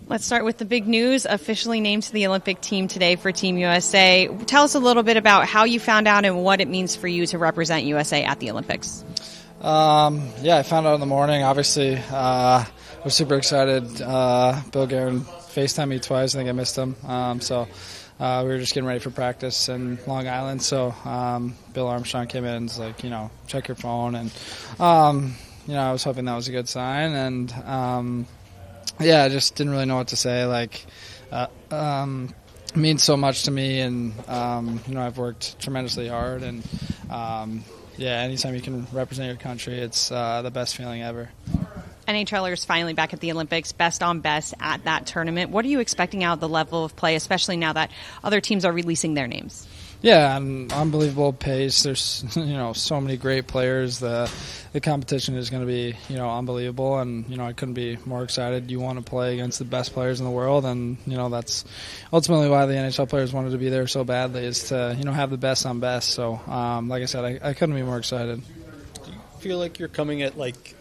Let's start with the big news, officially named to the Olympic team today for Team USA. Tell us a little bit about how you found out and what it means for you to represent USA at the Olympics. I found out in the morning. Obviously, I was super excited. Bill Guerin FaceTimed me twice. I think I missed him. We were just getting ready for practice in Long Island. So Bill Armstrong came in and was like, check your phone. And, I was hoping that was a good sign. And, I just didn't really know what to say. It means so much to me, and I've worked tremendously hard, and anytime you can represent your country, it's the best feeling ever. NHLers finally back at the Olympics, best on best at that tournament. What are you expecting out of the level of play, especially now that other teams are releasing their names? Yeah, an unbelievable pace. There's so many great players. The competition is going to be unbelievable, and I couldn't be more excited. You want to play against the best players in the world, and that's ultimately why the NHL players wanted to be there so badly, is to have the best on best. So like I said, I couldn't be more excited. Feel like you're coming at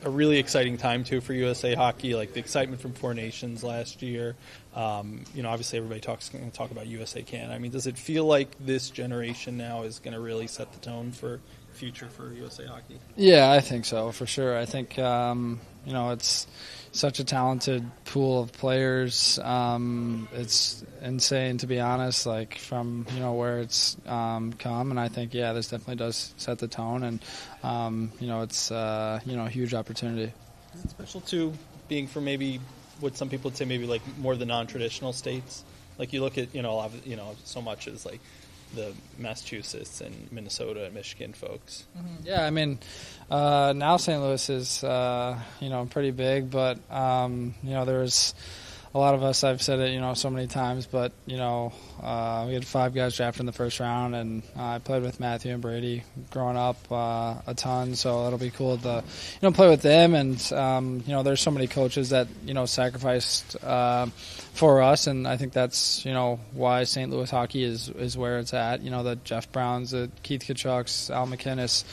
a really exciting time too for USA Hockey, like the excitement from Four Nations last year. Obviously everybody going to talk about USA Can. I mean, does it feel like this generation now is going to really set the tone for future for USA Hockey? Yeah, I think so, for sure. I think it's such a talented pool of players. It's insane, to be honest, from where it's come, and I think this definitely does set the tone, and it's a huge opportunity. Is it special too, being from maybe what some people would say maybe more the non-traditional states? Like you look at so much as the Massachusetts and Minnesota and Michigan folks. Mm-hmm. Yeah, I mean, now St. Louis is pretty big, but there's a lot of us. I've said it so many times, but we had 5 guys drafted in the first round, and I played with Matthew and Brady growing up a ton, so it'll be cool to play with them. And there's so many coaches that sacrificed for us, and I think that's why St. Louis hockey is where it's at. The Jeff Browns, the Keith Kachucks, Al McInnes,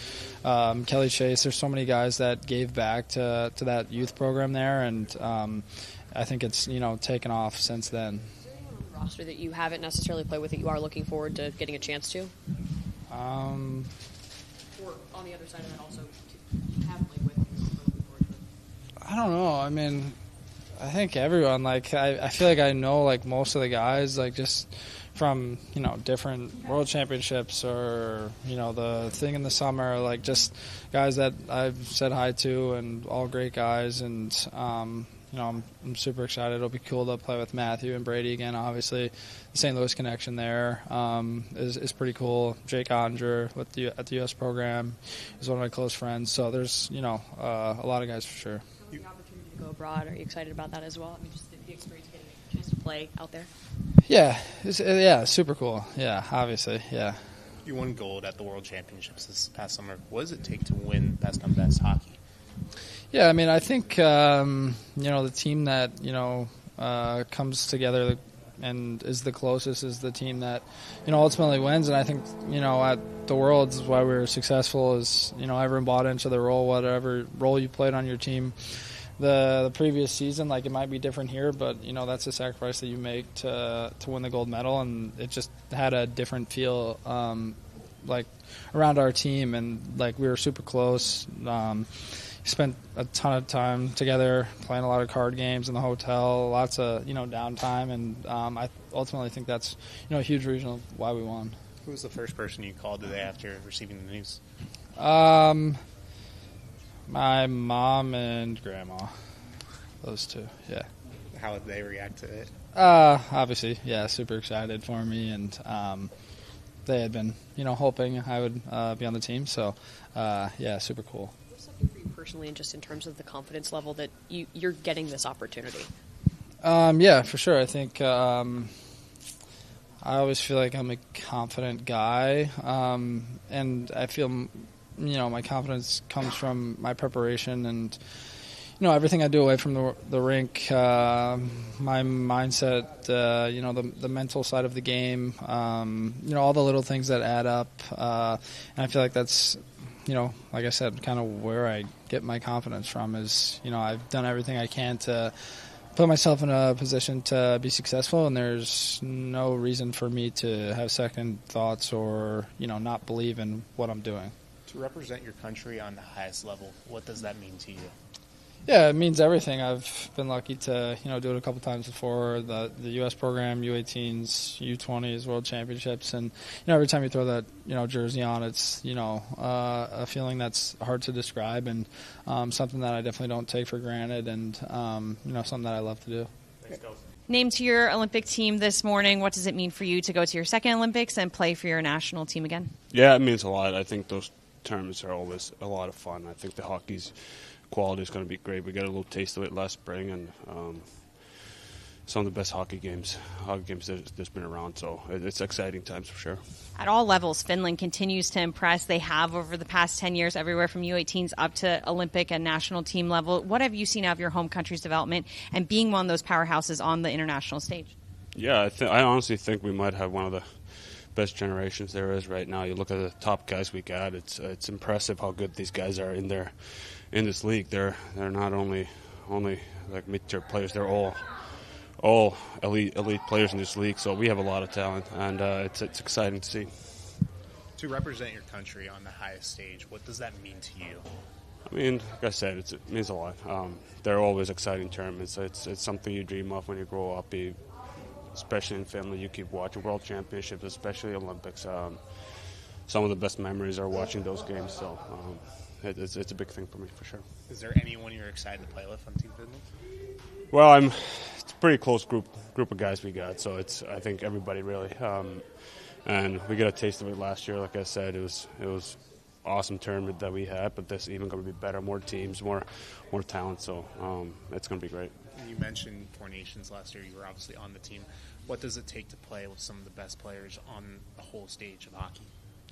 Kelly Chase. There's so many guys that gave back to that youth program there, and I think it's taken off since then. Is there anyone on the roster that you haven't necessarily played with that you are looking forward to getting a chance to? Or on the other side of that, also you have played with. Looking forward to? I don't know. I mean, I think everyone. I feel like I know most of the guys just from different world championships or the thing in the summer. Just guys that I've said hi to, and all great guys, and I'm super excited. It'll be cool to play with Matthew and Brady again. Obviously, the St. Louis connection there is pretty cool. Jake Onger at the U.S. program is one of my close friends. So there's a lot of guys for sure. The opportunity to go abroad, are you excited about that as well? I mean, just the experience of getting a chance to play out there. Yeah, super cool. Yeah, obviously, yeah. You won gold at the World Championships this past summer. What does it take to win best on best hockey? Yeah, I mean, I think the team that comes together and is the closest is the team that ultimately wins. And I think at the Worlds, why we were successful is everyone bought into the role, whatever role you played on your team. The previous season, it might be different here, but that's a sacrifice that you make to win the gold medal, and it just had a different feel around our team, and we were super close. Spent a ton of time together playing a lot of card games in the hotel, lots of downtime, and I ultimately think that's a huge reason of why we won. Who was the first person you called today after receiving the news? My mom and grandma, those two. Yeah. How did they react to it? Obviously, yeah, super excited for me, and they had been hoping I would be on the team, so super cool. For you personally, and just in terms of the confidence level that you're getting this opportunity? Yeah, for sure. I think I always feel like I'm a confident guy, and I feel my confidence comes from my preparation and everything I do away from the rink, my mindset, the mental side of the game, all the little things that add up, and I feel like that's like I said, kind of where I get my confidence from is, I've done everything I can to put myself in a position to be successful, and there's no reason for me to have second thoughts or, not believe in what I'm doing. To represent your country on the highest level, what does that mean to you? Yeah, it means everything. I've been lucky to, do it a couple times before. The U.S. program, U18s, U20s, World Championships, and every time you throw that jersey on, it's a feeling that's hard to describe, and something that I definitely don't take for granted, and something that I love to do. Thanks, Coach. Named to your Olympic team this morning, what does it mean for you to go to your second Olympics and play for your national team again? Yeah, it means a lot. I think those tournaments are always a lot of fun. I think the hockey's quality is going to be great. We got a little taste of it last spring, and some of the best hockey games there's been around. So it's exciting times for sure. At all levels, Finland continues to impress. They have over the past 10 years, everywhere from U18s up to Olympic and national team level. What have you seen out of your home country's development and being one of those powerhouses on the international stage? Yeah, I honestly think we might have one of the best generations there is right now. You look at the top guys we got. It's impressive how good these guys are in this league. They're not only like mid-tier players. They're all elite players in this league. So we have a lot of talent, and it's exciting to see. To represent your country on the highest stage, what does that mean to you? I mean, like I said, it means a lot. They're always exciting tournaments. It's something you dream of when you grow up. Especially in Finland, you keep watching World Championships, especially Olympics. Some of the best memories are watching those games. So it's a big thing for me, for sure. Is there anyone you're excited to play with on Team Finland? Well, it's a pretty close group of guys we got. So I think everybody really. And we got a taste of it last year. Like I said, it was awesome tournament that we had, but this even going to be better, more teams, more talent. So it's going to be great. You mentioned Four Nations last year. You were obviously on the team. What does it take to play with some of the best players on the whole stage of hockey?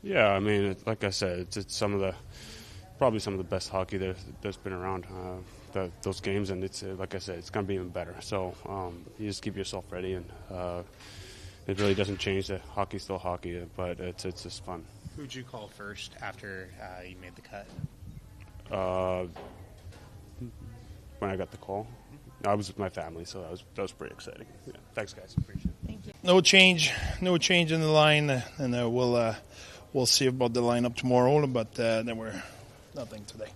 Yeah, I mean, like I said, it's probably some of the best hockey that's been around. Those games, and it's like I said, it's going to be even better. So you just keep yourself ready, and it really doesn't change that hockey's still hockey, but it's just fun. Who'd you call first after you made the cut? When I got the call, I was with my family, so that was pretty exciting. Yeah. Thanks, guys. Appreciate it. Thank you. No change in the line, and we'll see about the lineup tomorrow. But there were nothing today.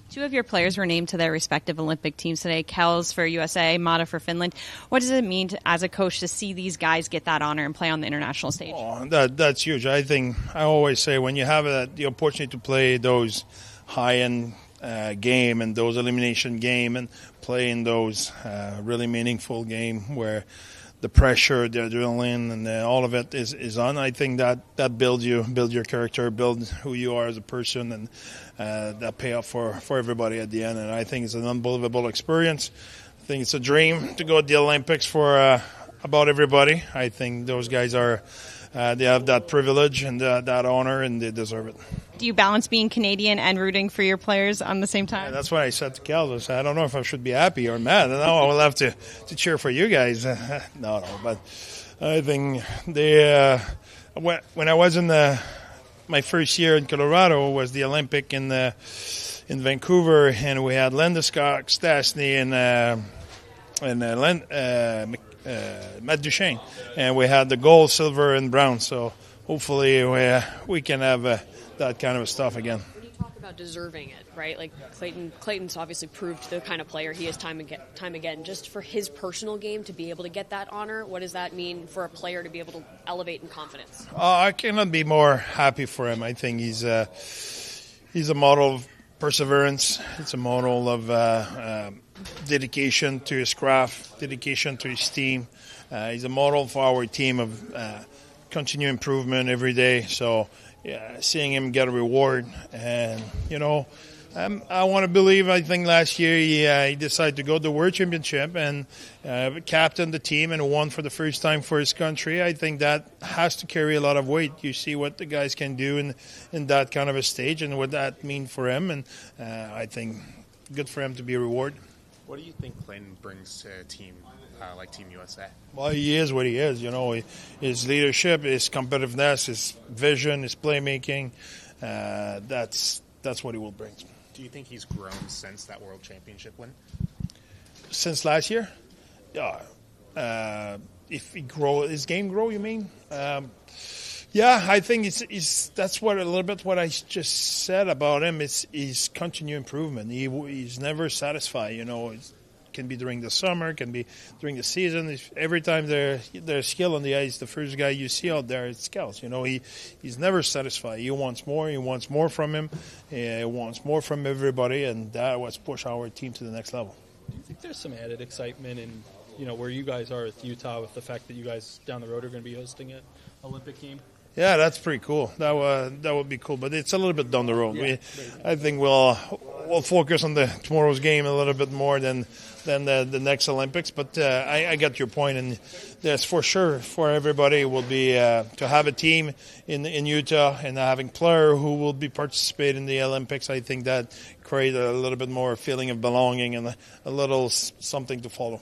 Two of your players were named to their respective Olympic teams today. Kells for USA, Määttä for Finland. What does it mean as a coach to see these guys get that honor and play on the international stage? Oh, that's huge. I think I always say when you have the opportunity to play those high-end game and those elimination game and play in those really meaningful game where the pressure, the adrenaline, and all of it is on. I think that builds your character, builds who you are as a person, and that pay off for everybody at the end. And I think it's an unbelievable experience. I think it's a dream to go to the Olympics for about everybody. I think those guys they have that privilege and that honor, and they deserve it. Do you balance being Canadian and rooting for your players on the same time? Yeah, that's what I said to Cal. I said, I don't know if I should be happy or mad. And now I will have to cheer for you guys. No, but I think when I was in my first year in Colorado was the Olympic in Vancouver, and we had Landeskog, Stastny, and Matt Duchesne, and we had the gold, silver, and brown. So hopefully we can have that kind of stuff again. When you talk about deserving it, right? Like Clayton's obviously proved the kind of player he is time again. Just for his personal game to be able to get that honor, what does that mean for a player to be able to elevate in confidence? I cannot be more happy for him. I think he's a model of perseverance. It's a model of dedication to his craft, dedication to his team. He's a model for our team of continued improvement every day. So, yeah, seeing him get a reward, and I want to believe. I think last year he decided to go to the World Championship and captain the team and won for the first time for his country. I think that has to carry a lot of weight. You see what the guys can do in that kind of a stage and what that means for him, and I think good for him to be rewarded. What do you think Clayton brings to a team like Team USA? Well, he is what he is. His leadership, his competitiveness, his vision, his playmaking. That's what he will bring. Do you think he's grown since that World Championship win? Since last year? if he his game grow, you mean? Yeah, I think that's what a little bit what I just said about him. Is continued improvement. He's never satisfied. It can be during the summer, can be during the season. Every time there's skill on the ice, the first guy you see out there is Scouts. He's never satisfied. He wants more. He wants more from him. He wants more from everybody, and that was push our team to the next level. Do you think there's some added excitement in where you guys are with Utah, with the fact that you guys down the road are going to be hosting an Olympic game? Yeah, that's pretty cool. That would be cool, but it's a little bit down the road. Yeah, I think we'll focus on tomorrow's game a little bit more than the next Olympics. But I get your point, and that's for sure for everybody will be to have a team in Utah and having players who will be participating in the Olympics. I think that create a little bit more feeling of belonging and a little something to follow.